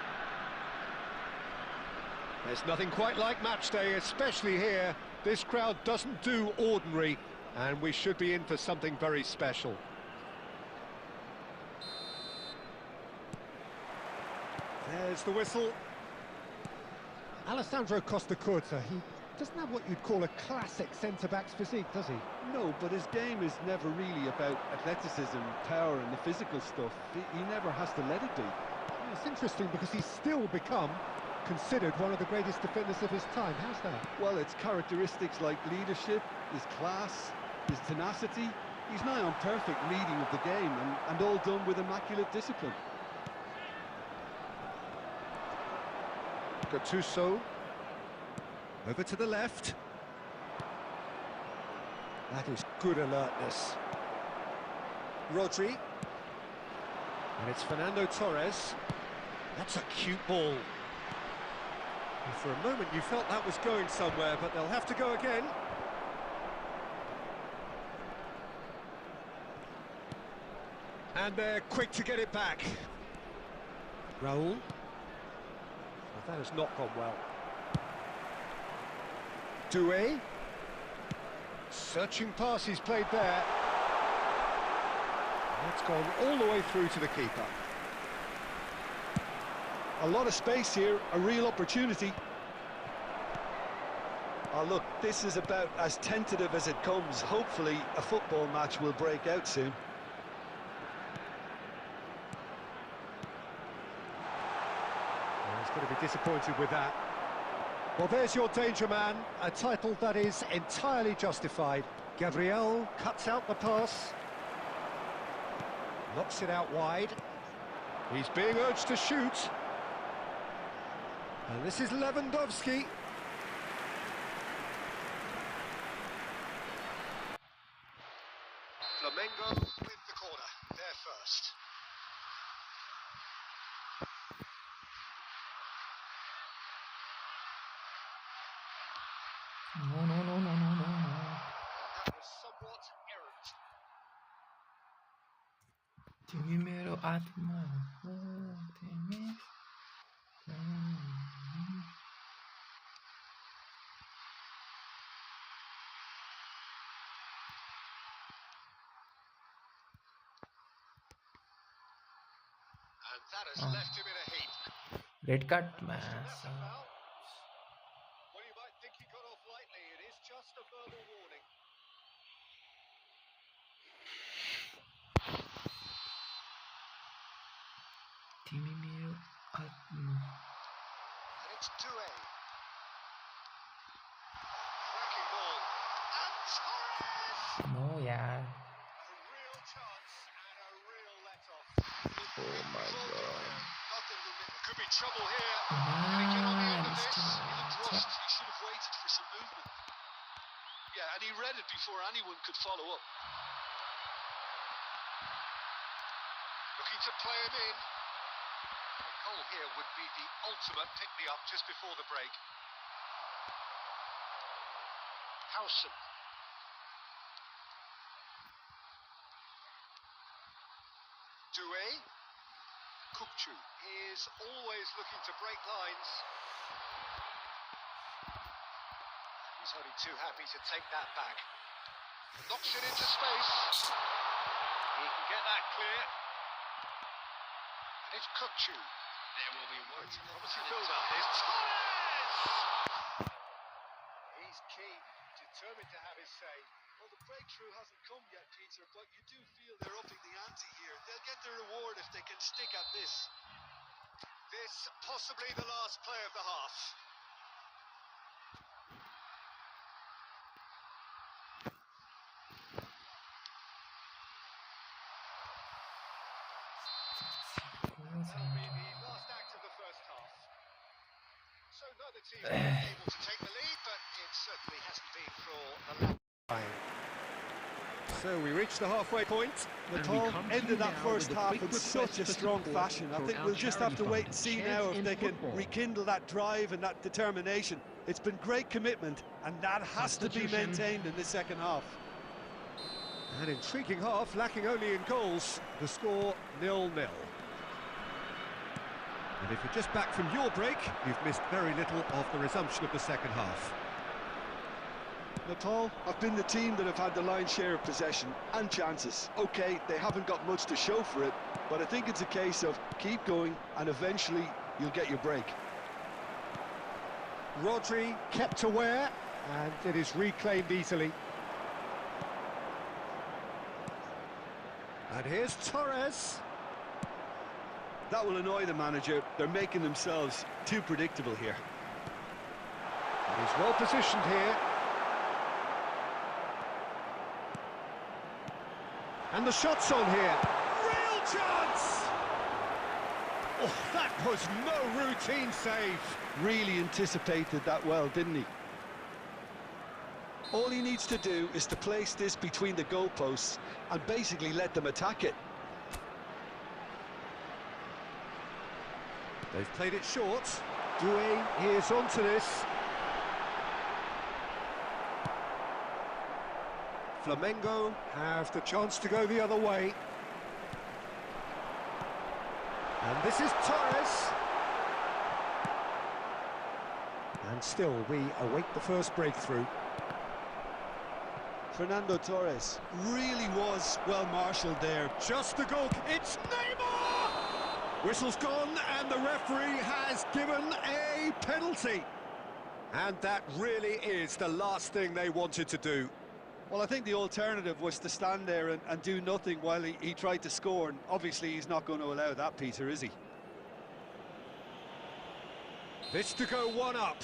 There's nothing quite like match day, especially here. This crowd doesn't do ordinary, and we should be in for something very special. There's the whistle. Alessandro Costacurta, he doesn't have what you'd call a classic centre-back's physique, does he? No, but his game is never really about athleticism, power and the physical stuff. He never has to let it be. It's interesting because he's still become considered one of the greatest defenders of his time. How's that? Well, it's characteristics like leadership, his class, his tenacity. He's nigh on perfect reading of the game and all done with immaculate discipline. Gattuso. Over to the left. That is good alertness. Rodri. And it's Fernando Torres. That's a cute ball. And for a moment you felt that was going somewhere, but they'll have to go again. And they're quick to get it back. Raul. Well, that has not gone well. Doué. Searching pass he's played there. That's gone all the way through to the keeper. A lot of space here, a real opportunity. Oh, look, this is about as tentative as it comes. Hopefully, a football match will break out soon. Well, he's going to be disappointed with that. Well, there's your danger man, a title that is entirely justified. Gabriel cuts out the pass. Knocks it out wide. He's being urged to shoot. And this is Lewandowski. Flamengo with the corner, there first. No. That was somewhat errant. तिमी मेरो आत्मा हो, तिमी And that has left him in a heap. Red card मा That's a foul. Well, you might think he got off lightly. It is just a verbal warning. तिमी मेरो आत्मा And it's Doué. Cracking ball. And Torres! No यार A real chance and a real let-off. Oh my God. There could be trouble here. Can he get on the end of this? He looked rushed. He should have waited for some movement. Yeah, and he read it before anyone could follow up. Looking to play him in. A goal here would be the ultimate pick-me-up just before the break. Howson. Doué. Kukçu is always looking to break lines. He's only too happy to take that back. Knocks it into space. He can get that clear. And it's Kukçu. There will be one. Promising build-up. There's Torres! He's keen, determined to have his say. Well, the breakthrough hasn't come yet, Peter, but you do feel they're upping the ante here. They'll get their reward if they can stick at this. This possibly the last play of the half. That'll be the last act of the first half. So neither team was able to take the lead, but it certainly hasn't been for the last time. So we reached the halfway point. Natal ended that first half in such a strong fashion. I think we'll just have to wait and see now if they can rekindle that drive and that determination. It's been great commitment, and that has to be maintained in the second half. An intriguing half, lacking only in goals. The score 0-0. And if you're just back from your break, you've missed very little of the resumption of the second half. Natal have been the team that have had the lion's share of possession and chances. Okay, they haven't got much to show for it, but I think it's a case of keep going and eventually you'll get your break. Rodri kept aware, and it is reclaimed easily. And here's Torres. That will annoy the manager. They're making themselves too predictable here. He's well positioned here. And the shot's on here. Real chance! Oh, that was no routine save. Really anticipated that well, didn't he? All he needs to do is to place this between the goalposts and basically let them attack it. They've played it short. Doué is onto this. Flamengo have the chance to go the other way. And this is Torres. And still, we await the first breakthrough. Fernando Torres really was well marshalled there. Just the goal. It's Neymar! Whistle's gone, and the referee has given a penalty. And that really is the last thing they wanted to do. Well, I think the alternative was to stand there and do nothing while he tried to score, and obviously he's not going to allow that, Peter, is he? This to go one up.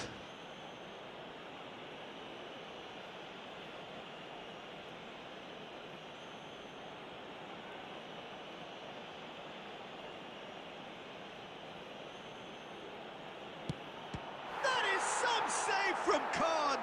That is some save from Khan.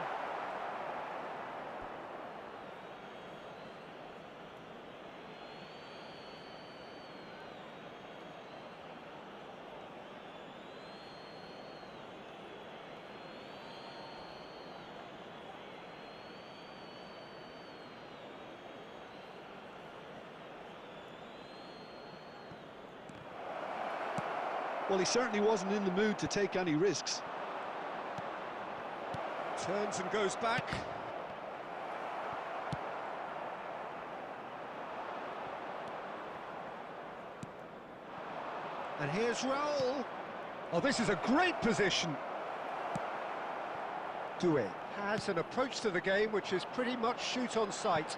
Well, he certainly wasn't in the mood to take any risks. Turns and goes back. And here's Raul. Oh, this is a great position. Doué has an approach to the game which is pretty much shoot on sight.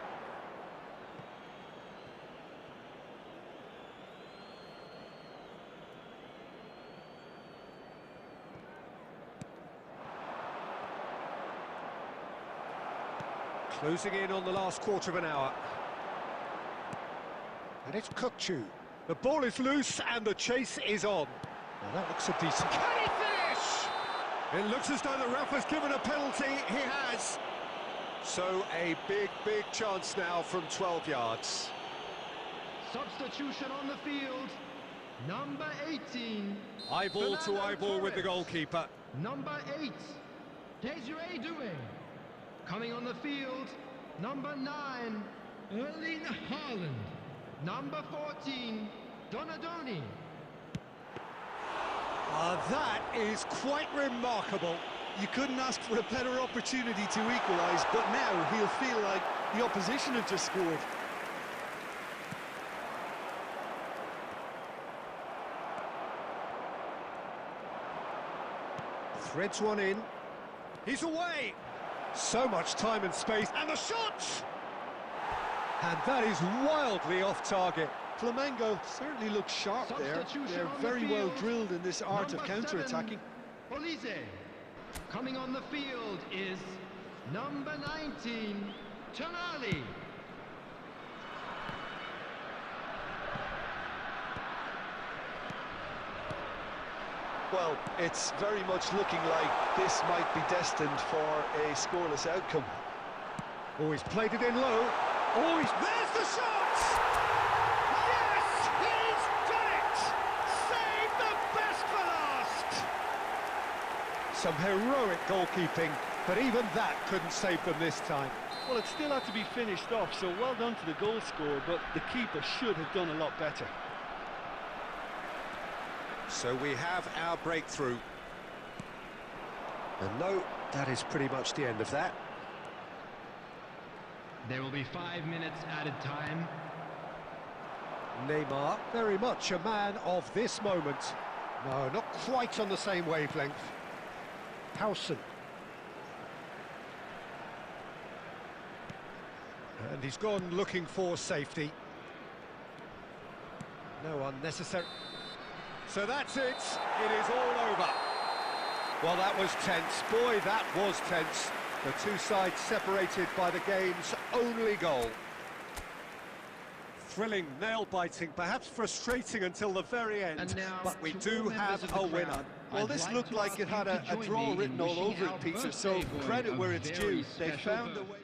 Closing in on the last quarter of an hour. And it's Kukçu. The ball is loose and the chase is on. Now that looks a decent... Can he finish? It looks as though the ref has given a penalty. He has. So a big chance now from 12 yards. Substitution on the field. Number 18. Eyeball to eyeball with the goalkeeper. Number 8. Desiree Doué. Coming on the field, number 9, Erling Haaland. Number 14, Donadoni. That is quite remarkable. You couldn't ask for a better opportunity to equalise, but now he'll feel like the opposition have just scored. Threads one in. He's away. So much time and space, and the shot! And that is wildly off target. Flamengo certainly look sharp there. They're very well drilled in this art of counter-attacking. Olise. Coming on the field is number 19, Tonali. Well, it's very much looking like this might be destined for a scoreless outcome. Oh, he's played it in low. Oh, there's the shot! Yes, he's done it! Save the best for last! Some heroic goalkeeping, but even that couldn't save them this time. Well, it still had to be finished off, so well done to the goal scorer, but the keeper should have done a lot better. So we have our breakthrough. And no, that is pretty much the end of that. There will be 5 minutes added time. Neymar, very much a man of this moment. No, not quite on the same wavelength. Howson. And he's gone looking for safety. No unnecessary... So that's it. It is all over. Well, that was tense. Boy, that was tense. The two sides separated by the game's only goal. Thrilling, nail-biting, perhaps frustrating until the very end. But we do have a winner. Well, this looked like it had a draw written all over it, Peter, so credit where it's due. They found a way...